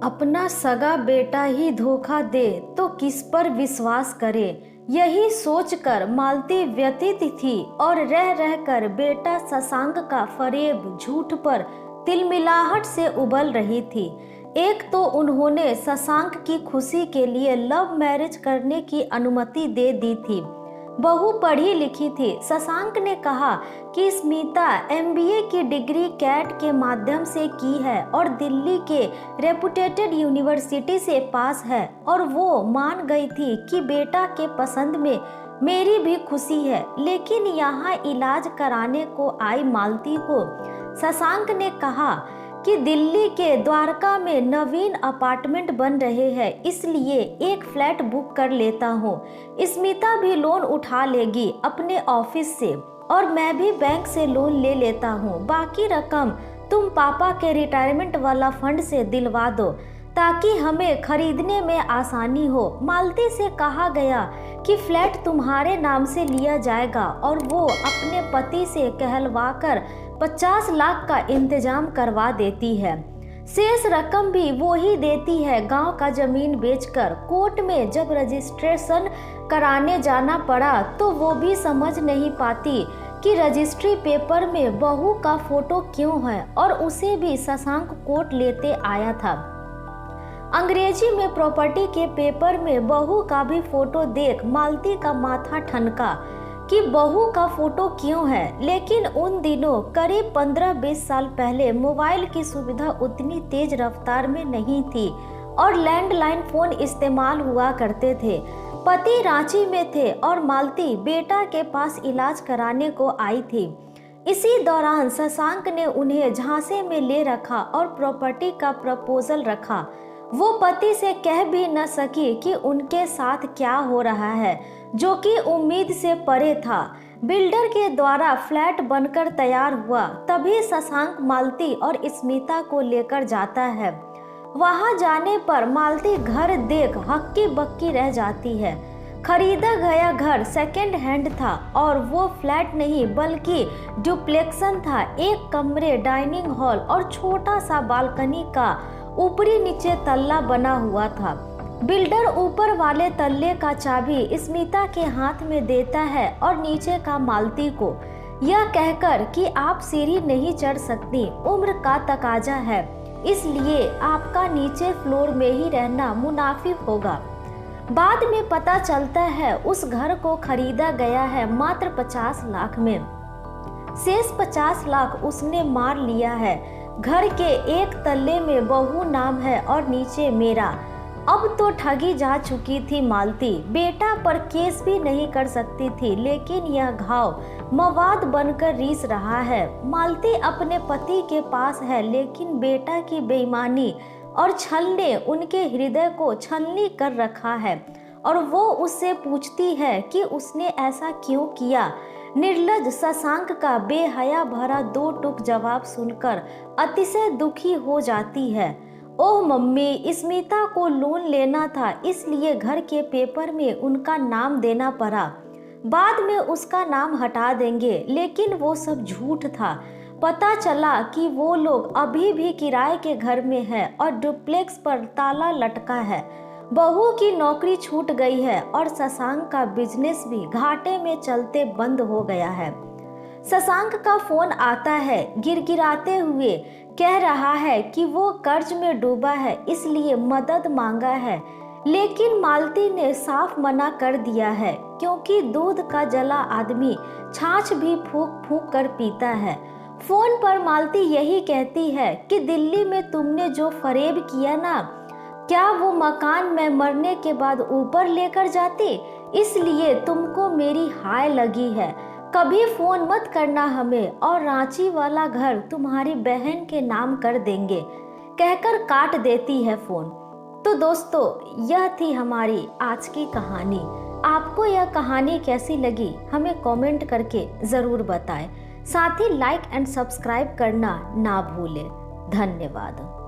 अपना सगा बेटा ही धोखा दे तो किस पर विश्वास करे, यही सोचकर मालती व्यथित थी और रह रहकर बेटा शशांक का फरेब झूठ पर तिलमिलाहट से उबल रही थी। एक तो उन्होंने शशांक की खुशी के लिए लव मैरिज करने की अनुमति दे दी थी। बहू पढ़ी लिखी थी। शशांक ने कहा कि स्मिता MBA की डिग्री कैट के माध्यम से की है और दिल्ली के रेपुटेटेड यूनिवर्सिटी से पास है, और वो मान गई थी कि बेटा के पसंद में मेरी भी खुशी है। लेकिन यहाँ इलाज कराने को आई मालती को शशांक ने कहा कि दिल्ली के द्वारका में नवीन अपार्टमेंट बन रहे हैं, इसलिए एक फ्लैट बुक कर लेता हूँ। स्मिता भी लोन उठा लेगी अपने ऑफिस से और मैं भी बैंक से लोन ले लेता हूँ। बाकी रकम तुम पापा के रिटायरमेंट वाला फंड से दिलवा दो ताकि हमें खरीदने में आसानी हो। मालती से कहा गया कि फ्लैट तुम्हारे नाम से लिया जाएगा और वो अपने पति से कहलवाकर 50 लाख का इंतजाम करवा देती है। शेष रकम भी वो ही देती है गांव का जमीन बेचकर। कोर्ट में जब रजिस्ट्रेशन कराने जाना पड़ा तो वो भी समझ नहीं पाती कि रजिस्ट्री पेपर में बहू का फोटो क्यों है, और उसे भी शशांक कोर्ट लेते आया था। अंग्रेजी में प्रॉपर्टी के पेपर में बहू का भी फोटो देख मालती का माथा ठनका कि बहू का फोटो क्यों है। लेकिन उन दिनों करीब 15-20 साल पहले मोबाइल की सुविधा उतनी तेज रफ्तार में नहीं थी और लैंडलाइन फोन इस्तेमाल हुआ करते थे। पति रांची में थे और मालती बेटा के पास इलाज कराने को आई थी। इसी दौरान शशांक ने उन्हें झांसे में ले रखा और प्रॉपर्टी का प्रपोजल रखा। वो पति से कह भी न सकी कि उनके साथ क्या हो रहा है, जो कि उम्मीद से परे था। बिल्डर के द्वारा फ्लैट बनकर तैयार हुआ, तभी शशांक मालती और स्मिता को लेकर जाता है। वहां जाने पर मालती घर देख हक्की बक्की रह जाती है। खरीदा गया घर सेकेंड हैंड था और वो फ्लैट नहीं बल्कि डुप्लेक्सन था। एक कमरे, डाइनिंग हॉल और छोटा सा बालकनी का ऊपरी नीचे तल्ला बना हुआ था। बिल्डर ऊपर वाले तल्ले का चाबी स्मिता के हाथ में देता है और नीचे का मालती को, यह कहकर कि आप सीढ़ी नहीं चढ़ सकती, उम्र का तकाजा है, इसलिए आपका नीचे फ्लोर में ही रहना मुनाफिक होगा। बाद में पता चलता है उस घर को खरीदा गया है मात्र 50 लाख में। शेष 50 लाख उसने मार लिया है। घर के एक तल्ले में बहू नाम है और नीचे मेरा। अब तो ठगी जा चुकी थी मालती। बेटा पर केस भी नहीं कर सकती थी, लेकिन यह घाव मवाद बनकर रीस रहा है। मालती अपने पति के पास है, लेकिन बेटा की बेईमानी और छल ने उनके हृदय को छलनी कर रखा है और वो उससे पूछती है कि उसने ऐसा क्यों किया। निर्लज शशांक का बेहया भरा दो टूक जवाब सुनकर अतिशय दुखी हो जाती है। ओह मम्मी, स्मिता को लोन लेना था, इसलिए घर के पेपर में उनका नाम देना पड़ा। बाद में उसका नाम हटा देंगे, लेकिन वो सब झूठ था। पता चला कि वो लोग अभी भी किराए के घर में है और डुप्लेक्स पर ताला लटका है। बहू की नौकरी छूट गई है और शशांक का बिजनेस भी घाटे में चलते बंद हो गया है। शशांक का फोन आता है, गिड़गिड़ाते हुए कह रहा है कि वो कर्ज में डूबा है, इसलिए मदद मांगा है। लेकिन मालती ने साफ मना कर दिया है, क्योंकि दूध का जला आदमी छाछ भी फूंक फूंक कर पीता है। फोन पर मालती यही कहती है कि दिल्ली में तुमने जो फरेब किया ना, क्या वो मकान मैं मरने के बाद ऊपर लेकर जाती, इसलिए तुमको मेरी हाय लगी है। कभी फोन मत करना हमें, और रांची वाला घर तुम्हारी बहन के नाम कर देंगे, कहकर काट देती है फोन। तो दोस्तों, यह थी हमारी आज की कहानी। आपको यह कहानी कैसी लगी हमें कमेंट करके ज़रूर बताएं। साथ ही लाइक एंड सब्सक्राइब करना ना भूलें। धन्यवाद।